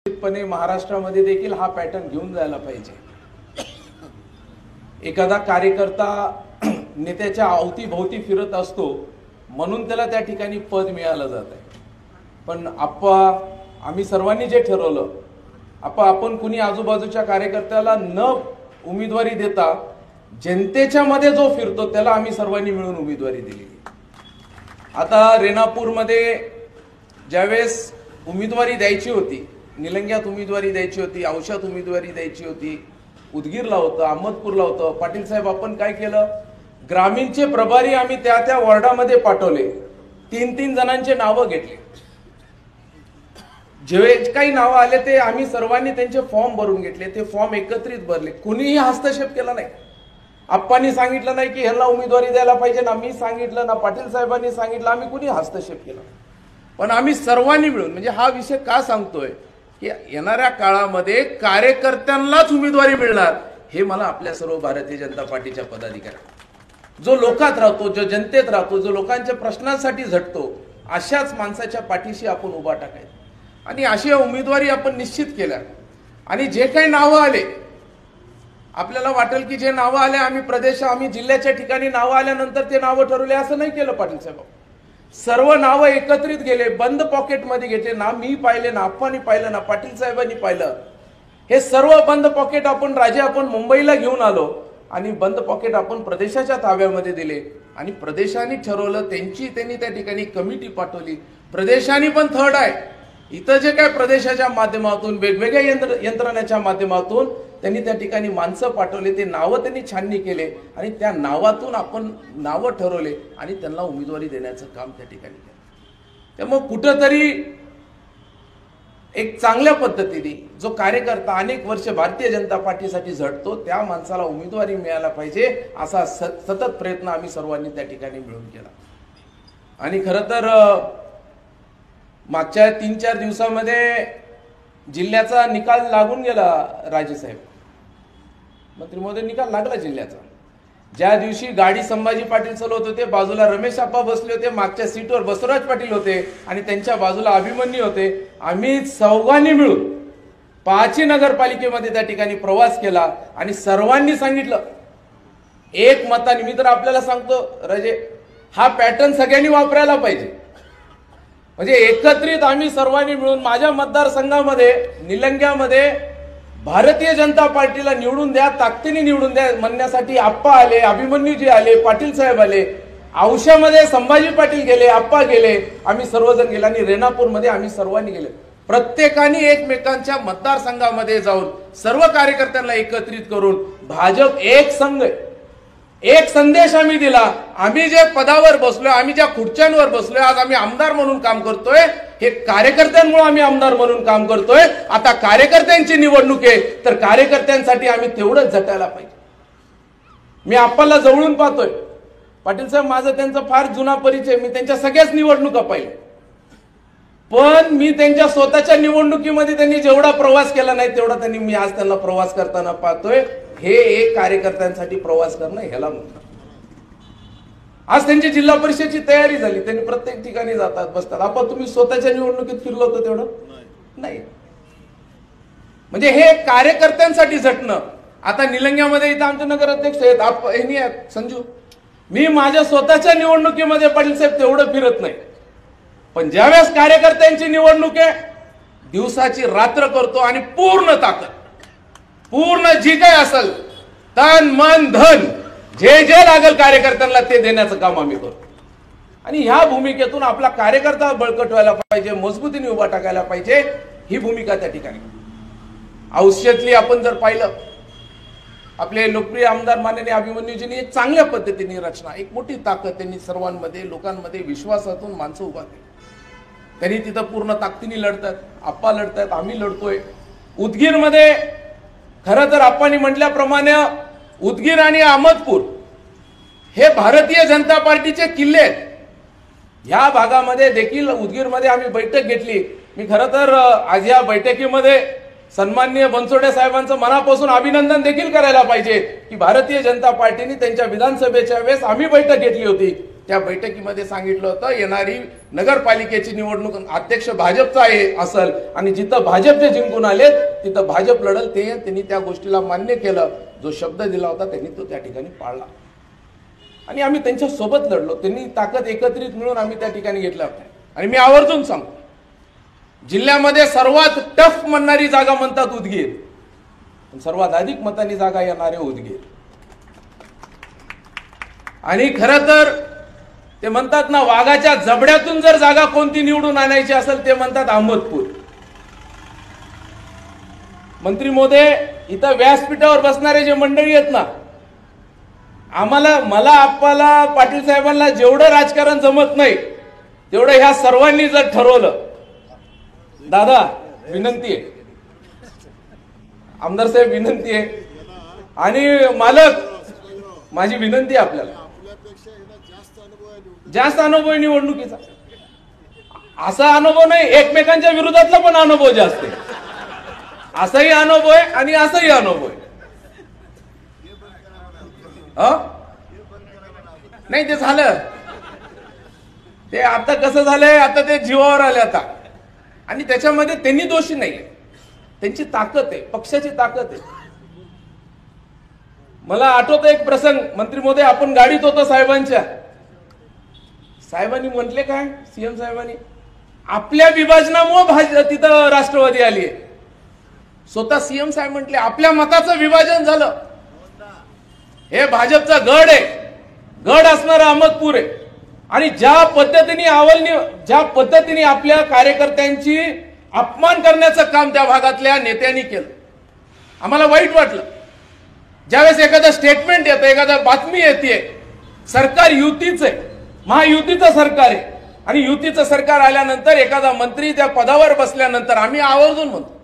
निश्चितपणे महाराष्ट्रामध्ये देखील हा पॅटर्न घेऊन जायला पाहिजे। एखादा कार्यकर्ता नेत्याच्या अवतीभोवती फिरत असतो म्हणून त्याला त्या ठिकाणी पद मिळालं जात आहे, पण आम्ही सर्वांनी जे ठरवलं आपण कुणी आजूबाजूच्या कार्यकर्त्याला न उमेदवारी देता जनतेच्या मध्ये जो फिरतो त्याला आम्ही सर्वांनी मिळून उमेदवारी दिली। आता रेणापूरमध्ये ज्यावेळेस उमेदवारी द्यायची होती, निलंग्यात उमेदवारी द्यायची होती, औशात उमेदवारी द्यायची होती, उदगीरला होतं, अहमदपूरला होतं, पाटील साहेब आपण काय केलं, ग्रामीणचे प्रभारी आम्ही त्या वॉर्डामध्ये पाठवले, 3-3 जणांचे नावं घेतले। जे काही नावं आले ते आम्ही सर्वांनी त्यांचे फॉर्म भरून घेतले, ते फॉर्म एकत्रित भरले, कुणीही हस्तक्षेप केला नाही। आप्पांनी सांगितलं नाही की ह्याला उमेदवारी द्यायला पाहिजे, ना मी सांगितलं ना पाटील साहेबांनी सांगितलं, आम्ही कुणी हस्तक्षेप केला, पण आम्ही सर्वांनी मिळून, म्हणजे हा विषय का सांगतोय की येणाऱ्या काळामध्ये कार्यकर्त्यांनाच उमेदवारी मिळणार हे मला आपल्या सर्व भारतीय जनता पार्टीच्या पदाधिकारी, जो लोकात राहतो, जो जनतेत राहतो, जो लोकांच्या प्रश्नांसाठी झटतो, अशाच माणसाच्या पाठीशी आपण उभा टाकायचं आणि अशी उमेदवारी आपण निश्चित केल्या। आणि जे काही नावं आले, आपल्याला वाटेल की जे नावं आले आम्ही जिल्ह्याच्या ठिकाणी नावं आल्यानंतर ते नावं ठरवले, असं नाही केलं पाटील साहेब। सर्व नावं एकत्रित गेले, बंद पॉकेटमध्ये घेतले, ना मी पाहिले, ना आप्पांनी पाहिलं, ना पाटील साहेबांनी पाहिलं, हे सर्व बंद पॉकेट आपण मुंबईला घेऊन आलो आणि बंद पॉकेट आपण प्रदेशाच्या ताब्यामध्ये दिले आणि प्रदेशाने ठरवलं, त्यांनी त्या ठिकाणी कमिटी पाठवली, प्रदेशाने पण थर्ड आहे, इथं जे काय प्रदेशाच्या माध्यमातून वेगवेगळ्या यंत्रणाच्या माध्यमातून त्यांनी त्या ठिकाणी माणसं पाठवले, ते नावं त्यांनी छाननी केले आणि त्या नावातून आपण नावं ठरवले आणि त्यांना उमेदवारी देण्याचं काम त्या ठिकाणी केलं। त्यामुळे कुठंतरी एक चांगल्या पद्धतीने जो कार्यकर्ता अनेक वर्ष भारतीय जनता पार्टीसाठी झटतो त्या माणसाला उमेदवारी मिळायला पाहिजे असा सतत प्रयत्न आम्ही सर्वांनी त्या ठिकाणी मिळून केला। आणि खरं तर मागच्या 3-4 दिवसामध्ये जिल्ह्याचा निकाल लागून गेला, राजेसाहेब मंत्री महोदय, निकाल लागला जिल्ह्याचा। ज्या दिवशी गाडी संभाजी पाटील चालवत होते, बाजूला रमेश आप्पा बसले होते, मागच्या सीटवर बसवराज पाटील होते आणि त्यांच्या बाजूला अभिमन्यू होते। आम्ही चौघांनी मिळून पाची नगरपालिकेमध्ये त्या ठिकाणी प्रवास केला आणि सर्वांनी सांगितलं एक मताने, मी तर आपल्याला सांगतो राजे, हा पॅटर्न सगळ्यांनी वापरायला पाहिजे। म्हणजे एकत्रित आम्ही सर्वांनी मिळून माझ्या मतदारसंघामध्ये निलंग्यामध्ये भारतीय जनता पार्टीला निवडून द्या, ताकदीने निवडून द्या म्हणण्यासाठी आप्पा आले, अभिमन्यूजी आले, पाटील साहेब आले, औशामध्ये संभाजी पाटील गेले, आप्पा गेले, आम्ही सर्वजण गेले आणि रेणापूरमध्ये आम्ही सर्वांनी गेले। प्रत्येकाने एकमेकांच्या मतदारसंघामध्ये जाऊन सर्व कार्यकर्त्यांना एकत्रित करून भाजप एक संघ, एक संदेश आम्ही दिला, आम्ही जे पदावर बसलोय, आम्ही ज्या खुर्च्यांवर बसलोय, आज आम्ही आमदार म्हणून काम करतोय, हे कार्यकर्त्यांमुळे आम्ही आमदार म्हणून काम करतोय। आता कार्यकर्त्यांची निवडणूक आहे तर कार्यकर्त्यांसाठी आम्ही तेवढंच झटायला पाहिजे। मी आप्पाला जवळून पाहतोय, पाटील साहेब माझा त्यांचा फार जुना परिचय, मी त्यांच्या सगळ्याच निवडणुका पाहिल्या, पण मी त्यांच्या स्वतःच्या निवडणुकीमध्ये त्यांनी जेवढा प्रवास केला नाही तेवढा मी आज त्यांना प्रवास करताना पाहतोय। हे एक कार्यकर्त्यांसाठी प्रवास करणं ह्याला म्हणतात। आज त्यांची जिल्हा परिषदेची तयारी झाली, त्यांनी प्रत्येक ठिकाणी जातात, बसतात। आपण तुम्ही स्वतःच्या निवडणुकीत फिरलो होतं तेवढं नाही, म्हणजे हे कार्यकर्त्यांसाठी झटणं। आता निलंग्यामध्ये इथं आमचे नगराध्यक्ष आहेत संजू, मी माझ्या स्वतःच्या निवडणुकीमध्ये पाटील साहेब तेवढं फिरत नाही, पण ज्यावेळेस कार्यकर्त्यांची निवडणूक आहे दिवसाची रात्र करतो आणि पूर्ण ताकद, पूर्ण जी काय असेल तन मन धन जे लागेल कार्यकर्त्यांना ते देण्याचं काम आम्ही करतो। आणि ह्या भूमिकेतून आपला कार्यकर्ता बळकट व्हायला पाहिजे, मजबूतीने उभा टाकायला पाहिजे, ही भूमिका त्या ठिकाणी। औषधातली आपण जर पाहिलं, आपले लोकप्रिय आमदार माननीय अभिमन्यूजींनी एक चांगल्या पद्धतीने रचना, एक मोठी ताकद त्यांनी सर्वांमध्ये, लोकांमध्ये विश्वासातून माणसं उभा केली। त्यांनी तिथं पूर्ण ताकदीने लढतात, आप्पा लढतात, आम्ही लढतोय। उदगीरमध्ये खरं तर आप्पांनी म्हटल्याप्रमाणे उदगीर आणि अहमदपूर हे भारतीय जनता पार्टीचे किल्ले आहेत। ह्या भागामध्ये देखील उदगीरमध्ये आम्ही बैठक घेतली। मी खरं तर आज या बैठकीमध्ये सन्माननीय बनसोडे साहेबांचं मनापासून अभिनंदन देखील करायला पाहिजे की भारतीय जनता पार्टीने त्यांच्या विधानसभेच्या वेळेस आम्ही बैठक घेतली होती त्या बैठकीमध्ये सांगितलं होतं येणारी नगरपालिकेची निवडणूक अध्यक्ष भाजपचा आहे असेल आणि जिथं भाजपचे जिंकून आले तिथं भाजप लढल ते त्यांनी त्या गोष्टीला मान्य केलं. जो शब्द दिला होता त्यांनी तो त्या ठिकाणी पाळला आणि आम्ही त्यांच्या सोबत लढलो. त्यांनी ताकद एकत्रित मिळून आम्ही त्या ठिकाणी घेतला होता. आणि मी आवर्जून सांगतो जिल्ह्यामध्ये सर्वात टफ म्हणणारी जागा म्हणतात उदगीर, सर्वात अधिक मतांनी जागा येणारे उदगीर. आणि खरं तर ते म्हणतात ना वाघाच्या जबड्यातून जर जागा कोणती निवडून आणायची असेल ते म्हणतात अहमदपूर. मंत्री महोदय इथं व्यासपीठावर बसणारे जे मंडळी आहेत ना मला आपल्याला पाटील साहेबांना जेवढं राजकारण जमत नाही तेवढं ह्या सर्वांनी जर ठरवलं, दादा विनंती आहे, आमदार साहेब विनंती आहे आणि मालक माझी विनंती आहे आपल्याला, जास्त अनुभव आहे निवडणुकीचा. असा अनुभव नाही एकमेकांच्या विरोधातला पण अनुभव जास्त आहे. असाही अनुभव आहे आणि असाही अनुभव आहे. नाही ते झालं, ते आता कसं झालंय, आता ते जीवावर आले आता. आणि त्याच्यामध्ये त्यांनी दोषी नाही, त्यांची ताकद आहे, पक्षाची ताकद आहे. मला आठवतं एक प्रसंग, मंत्री महोदय आपण गाडीत होतो साहेबांच्या, साहेबांनी म्हटले काय, सीएम साहेबांनी आपल्या विभाजनामुळे तिथं राष्ट्रवादी आली आहे. स्वतः सीएम साहेब म्हटले आपल्या मताचं विभाजन झालं, हे भाजपचा गड आहे, गड असणारा अहमदपूर आहे. आणि ज्या पद्धतीने आपल्या कार्यकर्त्यांची अपमान करण्याचं काम त्या भागातल्या नेत्यांनी केलं, आम्हाला वाईट वाटलं. ज्यावेळेस एखादं स्टेटमेंट येतं, एखादा बातमी येते, सरकार युतीच आहे, महायुतीचं सरकार आहे आणि युतीचं सरकार आल्यानंतर एखादा मंत्री त्या पदावर बसल्यानंतर आम्ही आवर्जून म्हणतो,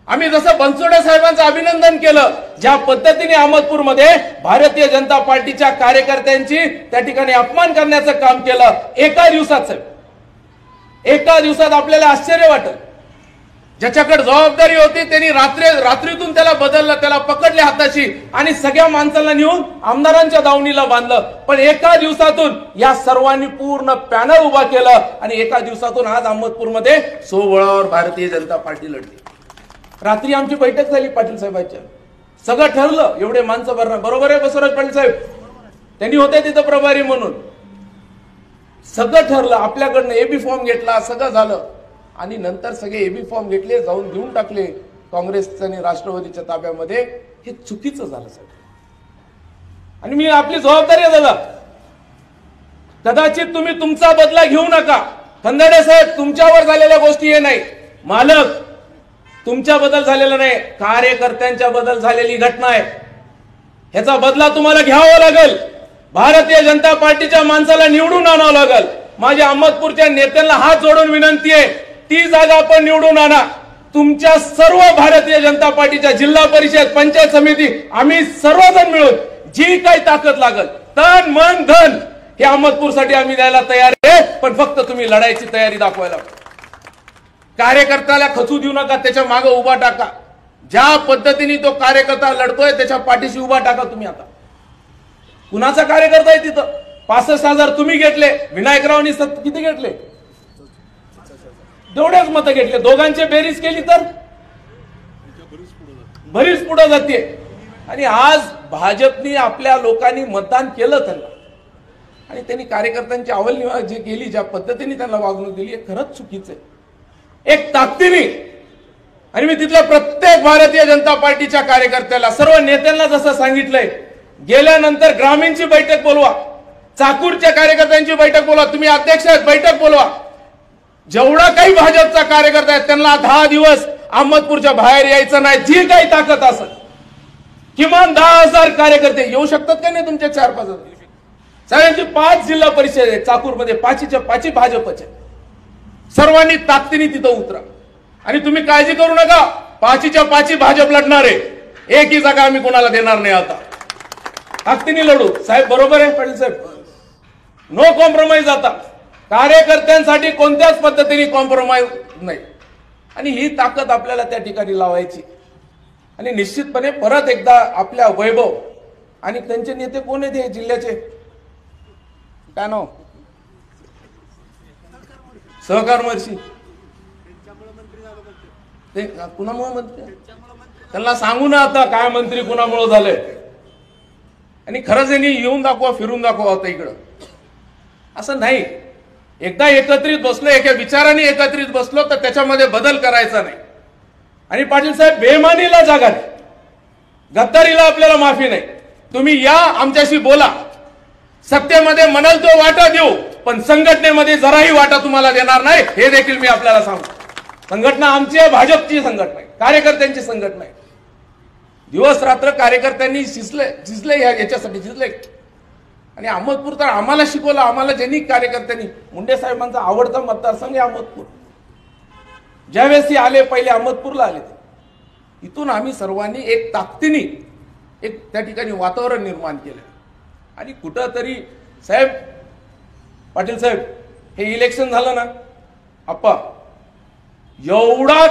आम्ही जसं बनसोडे साहेबांचं अभिनंदन केलं, ज्या पद्धतीने अहमदपूरमध्ये भारतीय जनता पार्टीच्या कार्यकर्त्यांची त्या ठिकाणी अपमान करण्याचं काम केलं एका दिवसात, एका दिवसात आपल्याला आश्चर्य वाटलं. ज्याच्याकडे जबाबदारी होती त्यांनी रात्रीतून त्याला बदललं, त्याला पकडले हाताशी आणि सगळ्या माणसांना नेऊन आमदारांच्या दावणीला बांधलं. पण एका दिवसातून या सर्वांनी पूर्ण पॅनल उभा केलं आणि एका दिवसातून आज अहमदपूरमध्ये सोबळावर भारतीय जनता पार्टी लढली. रात्री आमची बैठक झाली पाटील साहेबांच्या, सगळं ठरलं, एवढे माणसं भरणार, बरोबर आहे बसवराज पाटील साहेब, त्यांनी होते तिथं प्रभारी म्हणून, सगळं ठरलं, आपल्याकडनं एबी फॉर्म घेतला, सगळं झालं. आणि नंतर सगळे एबी फॉर्म घेतले, जाऊन देऊन टाकले काँग्रेसच्या आणि राष्ट्रवादीच्या ताब्यामध्ये. हे चुकीचं झालं सगळं. आणि मी आपली जबाबदारी आहे दादा, कदाचित तुम्ही तुमचा बदला घेऊ नका, खंदाडे साहेब तुमच्यावर झालेल्या गोष्टी हे नाही, मालक तुमच्या बदल झालेला नाही, कार्यकर्त्यांच्या बदल झालेली घटना आहे. ह्याचा बदला तुम्हाला घ्यावा लागेल. भारतीय जनता पार्टीच्या माणसाला निवडून आणावं लागेल. माझ्या अहमदपूरच्या नेत्यांना हात जोडून विनंती आहे, ती जागा आपण निवडून आणा. तुमच्या सर्व भारतीय जनता पार्टीच्या जिल्हा परिषद, पंचायत समिती, आम्ही सर्वजण मिळून जी काही ताकद लागेल, तन मन धन हे अहमदपूरसाठी आम्ही द्यायला तयार आहे. पण फक्त तुम्ही लढायची तयारी दाखवायला, कार्यकर्त्याला खचू देऊ नका, त्याच्या मागे उभा टाका. ज्या पद्धतीने तो कार्यकर्ता लढतोय त्याच्या पाठीशी उभा टाका तुम्ही. आता कुणाचा कार्यकर्ता आहे तिथं? 65,000 तुम्ही घेतले, विनायकरावांनी किती घेतले? तेवढेच मतं घेतले. दोघांची बेरीज केली तर बरीच पुढे जाते. आणि आज भाजपनी आपल्या लोकांनी मतदान केलं त्यांना आणि त्यांनी कार्यकर्त्यांची अवलनिवड जी केली, ज्या पद्धतीने त्यांना वागणूक दिली, हे खरंच चुकीचं आहे. एक ताकदीने, आणि मी तिथल्या प्रत्येक भारतीय जनता पार्टीच्या कार्यकर्त्याला, सर्व नेत्यांना जसं सांगितलंय, गेल्यानंतर ग्रामीणची बैठक बोलवा, चाकूरच्या कार्यकर्त्यांची बैठक बोलवा, तुम्ही अध्यक्ष आहेत बैठक बोलवा. जेवढा काही भाजपचा कार्यकर्ता आहेत त्यांना 10 दिवस अहमदपूरच्या बाहेर यायचं नाही. जी काही ताकद असेल, किमान 10,000 कार्यकर्ते येऊ शकतात का नाही तुमच्या 4-5 हजार? सगळ्यांची 5 जिल्हा परिषद आहे चाकूरमध्ये, 5च्या 5 भाजपचे. सर्वांनी ताकदीने तिथं उतरा आणि तुम्ही काळजी करू नका, 5च्या 5 भाजप लढणार आहे. एकही जागा आम्ही कोणाला देणार नाही. आता ताकदीने लढू. साहेब बरोबर आहे पाटील साहेब, नो कॉम्प्रोमाइज. आता कार्यकर्त्यांसाठी कोणत्याच पद्धतीने कॉम्प्रोमाइज नाही. आणि ही ताकद आपल्याला त्या ठिकाणी लावायची. आणि निश्चितपणे परत एकदा आपल्या वैभव आणि त्यांचे नेते कोण आहेत हे जिल्ह्याचे, काय नाव सहकार महर्षी ते कुणामुळे मंत्री त्यांना सांगू ना आता काय मंत्री कुणामुळे झाले. आणि खरंच यांनी येऊन दाखवा, फिरून दाखवा आता इकडं. असं नाही, एकदा एकत्रित बसलो, एका विचाराने एकत्रित बसलो तर त्याच्यामध्ये बदल करायचा नाही. आणि पाटील साहेब, बेमानीला जागा नाही, गद्दारीला आपल्याला माफी नाही. तुम्ही या, आमच्याशी बोला, सत्तेमध्ये म्हणाल तो वाटा देऊ, पण संघटनेमध्ये जराही वाटा तुम्हाला देणार नाही, हे देखील मी आपल्याला सांगतो. संघटना आमची आहे, भाजपची संघटना आहे, कार्यकर्त्यांची संघटना आहे. दिवस रात्र कार्यकर्त्यांनी झिजले याच्यासाठी झिजले. आणि अहमदपूर तर आम्हाला शिकवलं, आम्हाला ज्यांनी कार्यकर्त्यांनी. मुंडे साहेबांचा आवडता मतदारसंघ आहे अहमदपूर. ज्यावेळेस ते आले, पहिले अहमदपूरला आले, इथून आम्ही सर्वांनी एक ताकदीने एक त्या ठिकाणी वातावरण निर्माण केलं. आणि कुठंतरी साहेब, पाटील साहेब, हे इलेक्शन झालं ना आप्पा, एवढा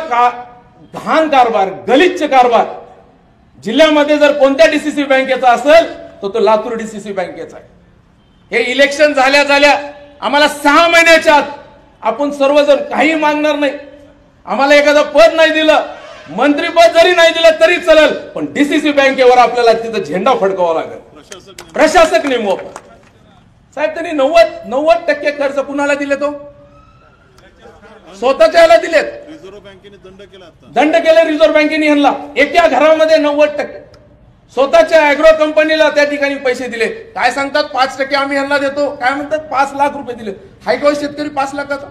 घाण कारभार, गलिच्छ कारभार जिल्ह्यामध्ये जर कोणत्या डीसीसी बँकेचा असेल तर तो लातूर डीसीसी बँकेचा आहे. हे इलेक्शन झाल्या झाल्या आम्हाला 6 महिन्याच्या आत आपण सर्वजण काही मागणार नाही. आम्हाला एखादं पद नाही दिलं, मंत्रीपद जरी नाही दिलं तरी चालेल, पण डीसीसी बँकेवर आपल्याला तिथं झेंडा फडकावा लागेल, प्रशासक नेमू आपण. साहेब, त्यांनी 90% कर्ज कुणाला दिले? तो स्वतःच्या याला दिलेत. रिझर्व्ह बँकेने दंड केला रिझर्व्ह बँकेने ह्यांना. एका घरामध्ये 90%. स्वतःच्या अॅग्रो कंपनीला त्या ठिकाणी पैसे दिले. काय सांगतात, 5% आम्ही ह्यांना देतो, काय म्हणतात 5 लाख रुपये दिले. हाय का शेतकरी 5 लाखाचा?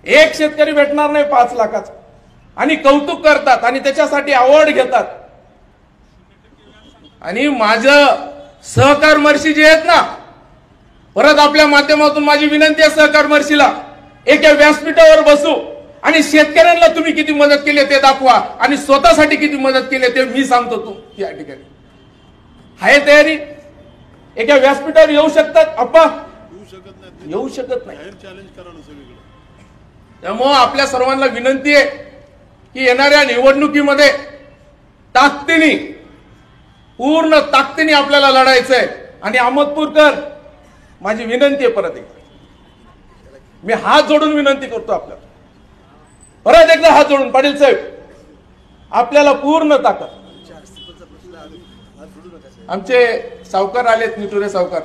एक शेतकरी भेटणार नाही 5 लाखाचा. आणि कौतुक करतात आणि त्याच्यासाठी अवॉर्ड घेतात. आणि माझं सहकार महर्षी जे आहेत ना, परत आपल्या माध्यमातून माझी विनंती आहे सहकार महर्षीला, एका व्यासपीठावर बसू आणि शेतकऱ्यांना तुम्ही किती मदत केली ते दाखवा आणि स्वतःसाठी किती मदत केली ते मी सांगतो. तू या ठिकाणी आहे तयारी? एका व्यासपीठावर येऊ शकतात अप्पा? येऊ शकत नाही. त्यामुळे आपल्या सर्वांना विनंती आहे की येणाऱ्या निवडणुकीमध्ये ताकदीने, पूर्ण ताकदीने आपल्याला लढायचंय. आणि अहमदपूरकर, माझी विनंती आहे परत एकदा, मी हात जोडून विनंती करतो आपल्याला, परत एकदा हात जोडून, पाटील साहेब, आपल्याला पूर्ण ताकद. आमचे सावकार आलेत, निटुरे सावकार,